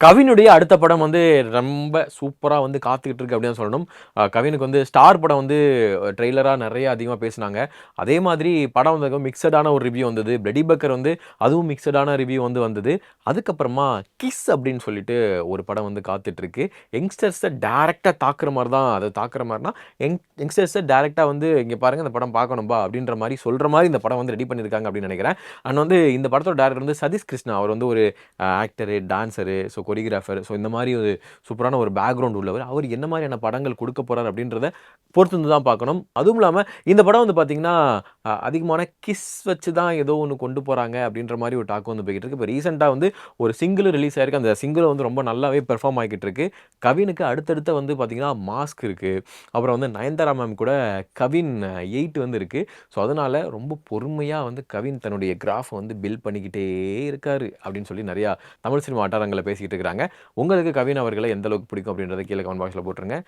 கவினுடைய அடுத்த படம் வந்து ரொம்ப சூப்பரா வந்து காத்துக்கிட்டு இருக்கு அப்படின்னு சொல்லணும். கவினுக்கு வந்து ஸ்டார் படம் வந்து ட்ரெய்லரா நெறைய அதிகமா பேசுனாங்க. அதே மாதிரி படம் வந்து மிக்ஸடான ஒரு ரிவ்யூ வந்தது. பிளடி பக்கர் வந்து அதுவும் மிக்ஸடான ரிவ்யூ வந்து வந்தது. அதுக்கப்புறமா கிஸ் அப்படின்னு சொல்லிட்டு ஒரு படம் வந்து காத்துட்டு இருக்கு. யங்ஸ்டர்ஸ டைரக்ட்டா தாக்குற மாரி தான். அது தாக்குற மாரினா, யங்ஸ்டர்ஸ டைரக்ட்டா வந்து இங்க பாருங்க இந்த படம் பார்க்கணும்பா அப்படின்ற மாரி சொல்ற மாரி இந்த படம் வந்து ரெடி பண்ணியிருக்காங்க அப்படின்னு நெனைக்கிறேன். அண்ட் வந்து இந்த படத்தோட டைரக்டர் வந்து சதீஷ் கிருஷ்ணா. அவர் வந்து ஒரு ஆக்டரு, டான்சரு, கொரியோகிராஃபர் இந்த மாதிரி ஒரு சூப்பரான ஒரு பேக்ரவுண்ட் உள்ளவர். அவர் என்ன மாதிரியான படங்கள் கொடுக்க போறார் அப்படின்றத பொறுத்து தான் பார்க்கணும். அதுவும் இல்லாம இந்த படம் வந்து பார்த்தீங்கன்னா, அதிகமான கிஸ் வச்சு தான் ஏதோ ஒண்ணு கொண்டு போறாங்க அப்படின்ற மாதிரி ஒரு டாக் வந்து போய்க்கிட்டு இருக்கு. இப்போ ரீசென்ட்டா வந்து ஒரு சிங்கிள் ரிலீஸ் ஆயிருக்கு. அந்த சிங்கிள் வந்து ரொம்ப நல்லாவே பெர்ஃபார்ம் ஆகிட்டு இருக்கு. கவினுக்கு அடுத்தடுத்து வந்து பார்த்தீங்கன்னா, மாஸ்க் இருக்கு. அப்புறம் வந்து நயன்தாரா மேம் கூட கவின் 8 வந்து இருக்கு. அதனால ரொம்ப பொறுமையா வந்து கவின் தன்னுடைய கிராஃப் வந்து பில்ட் பண்ணிக்கிட்டே இருக்காரு அப்படின்னு சொல்லி நெறையா தமிழ் சினிமா வட்டாரங்கள்ல பேசிக்கிட்டு இருக்கிறாங்க. உங்களுக்கு கவின் அவர்கள எந்த அளவுக்கு பிடிக்கும் அப்படின்றத கீழ கமெண்ட் பாக்ஸ்ல போட்டுருங்க.